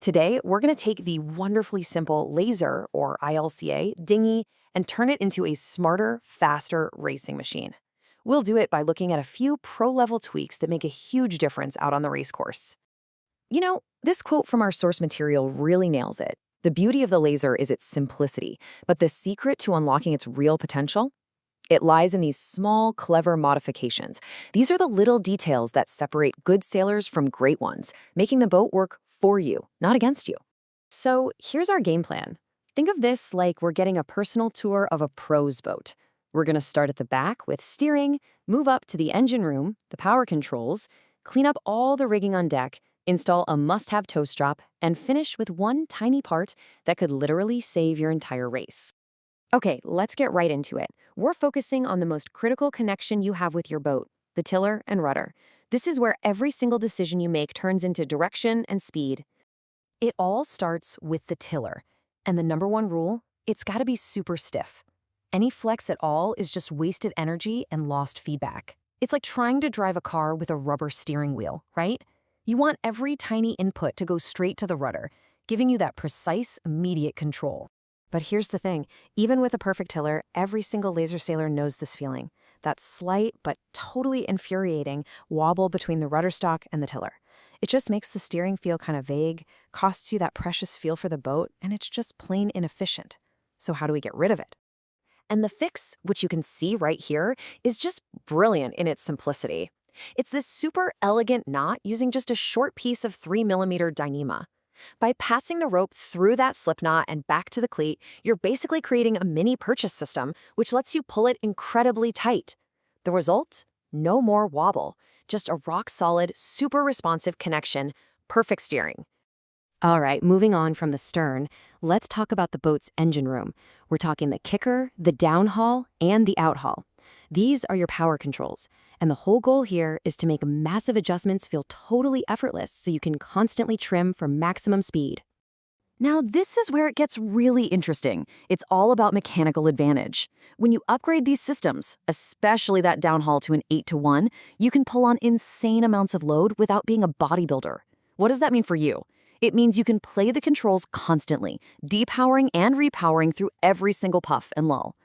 Today, we're going to take the wonderfully simple laser, or ILCA, dinghy and turn it into a smarter, faster racing machine. We'll do it by looking at a few pro-level tweaks that make a huge difference out on the racecourse. You know, this quote from our source material really nails it. The beauty of the laser is its simplicity, but the secret to unlocking its real potential? It lies in these small, clever modifications. These are the little details that separate good sailors from great ones, making the boat work for you, not against you. So here's our game plan. Think of this like we're getting a personal tour of a pro's boat. We're going to start at the back with steering, move up to the engine room, the power controls, clean up all the rigging on deck, install a must-have tow strap, and finish with one tiny part that could literally save your entire race. Okay, let's get right into it. We're focusing on the most critical connection you have with your boat, the tiller and rudder. This is where every single decision you make turns into direction and speed. It all starts with the tiller. And the number one rule, it's got to be super stiff. Any flex at all is just wasted energy and lost feedback. It's like trying to drive a car with a rubber steering wheel, right? You want every tiny input to go straight to the rudder, giving you that precise, immediate control. But here's the thing, even with a perfect tiller, every single laser sailor knows this feeling. That slight but totally infuriating wobble between the rudder stalk and the tiller. It just makes the steering feel kind of vague, costs you that precious feel for the boat, and it's just plain inefficient. So how do we get rid of it? And the fix, which you can see right here, is just brilliant in its simplicity. It's this super elegant knot using just a short piece of 3mm Dyneema. By passing the rope through that slip knot and back to the cleat, you're basically creating a mini purchase system, which lets you pull it incredibly tight. The result? No more wobble, just a rock-solid, super responsive connection, perfect steering. All right, moving on from the stern, let's talk about the boat's engine room. We're talking the kicker, the downhaul, and the outhaul. These are your power controls, and the whole goal here is to make massive adjustments feel totally effortless so you can constantly trim for maximum speed. Now, this is where it gets really interesting. It's all about mechanical advantage. When you upgrade these systems, especially that downhaul to an 8-to-1, you can pull on insane amounts of load without being a bodybuilder. What does that mean for you? It means you can play the controls constantly, depowering and repowering through every single puff and lull.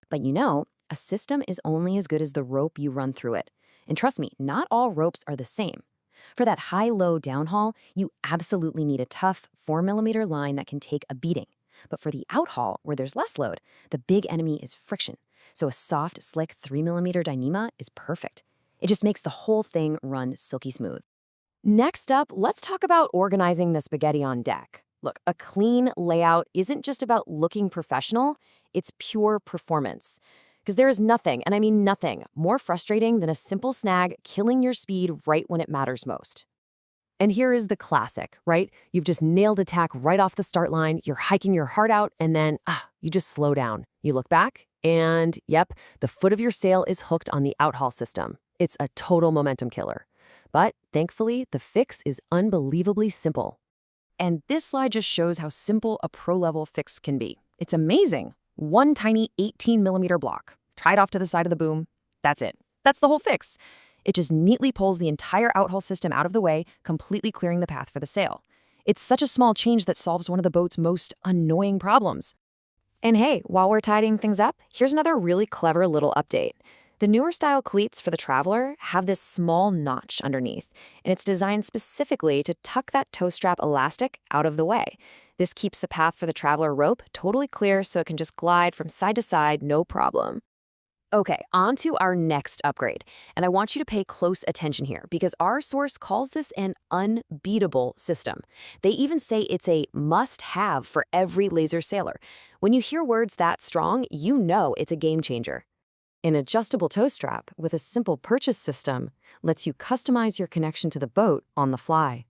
But you know, a system is only as good as the rope you run through it. And trust me, not all ropes are the same. For that high-low downhaul, you absolutely need a tough 4mm line that can take a beating. But for the outhaul, where there's less load, the big enemy is friction. So a soft, slick 3mm Dyneema is perfect. It just makes the whole thing run silky smooth. Next up, let's talk about organizing the spaghetti on deck. Look, a clean layout isn't just about looking professional, it's pure performance. Because there is nothing, and I mean nothing, more frustrating than a simple snag killing your speed right when it matters most. And here is the classic, right? You've just nailed attack right off the start line, you're hiking your heart out, and then, you just slow down. You look back, and yep, the foot of your sail is hooked on the outhaul system. It's a total momentum killer. But thankfully, the fix is unbelievably simple. And this slide just shows how simple a pro-level fix can be. It's amazing. One tiny 18mm block, tied off to the side of the boom. That's it. That's the whole fix. It just neatly pulls the entire outhaul system out of the way, completely clearing the path for the sail. It's such a small change that solves one of the boat's most annoying problems. And hey, while we're tidying things up, here's another really clever little update. The newer style cleats for the Traveler have this small notch underneath, and it's designed specifically to tuck that tow strap elastic out of the way. This keeps the path for the Traveler rope totally clear so it can just glide from side to side, no problem. Okay, on to our next upgrade, and I want you to pay close attention here because our source calls this an unbeatable system. They even say it's a must-have for every laser sailor. When you hear words that strong, you know it's a game changer. An adjustable tow strap with a simple purchase system lets you customize your connection to the boat on the fly.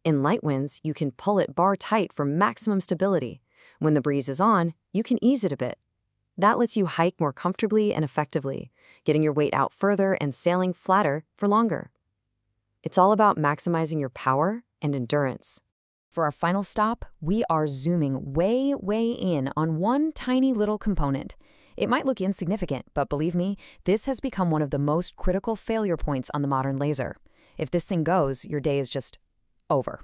In light winds, you can pull it bar tight for maximum stability. When the breeze is on, you can ease it a bit. That lets you hike more comfortably and effectively, getting your weight out further and sailing flatter for longer. It's all about maximizing your power and endurance. For our final stop, we are zooming way in on one tiny little component. It might look insignificant, but believe me, this has become one of the most critical failure points on the modern laser. If this thing goes, your day is just over.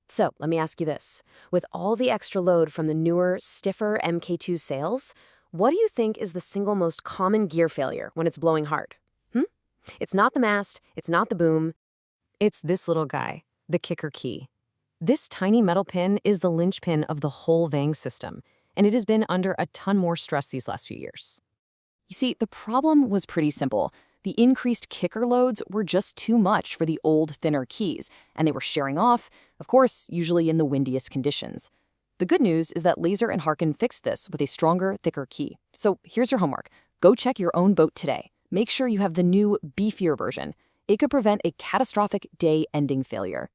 So let me ask you this. With all the extra load from the newer, stiffer MK2 sails, what do you think is the single most common gear failure when it's blowing hard? Hmm? It's not the mast, it's not the boom, it's this little guy, the kicker key. This tiny metal pin is the linchpin of the whole Vang system, and it has been under a ton more stress these last few years. You see, the problem was pretty simple. The increased kicker loads were just too much for the old, thinner keys, and they were shearing off, of course, usually in the windiest conditions. The good news is that Laser and Harkin fixed this with a stronger, thicker key. So here's your homework. Go check your own boat today. Make sure you have the new, beefier version. It could prevent a catastrophic day-ending failure.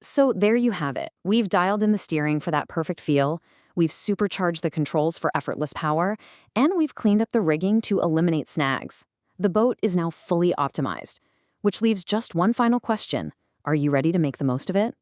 So there you have it. We've dialed in the steering for that perfect feel, we've supercharged the controls for effortless power, and we've cleaned up the rigging to eliminate snags. The boat is now fully optimized, which leaves just one final question. Are you ready to make the most of it?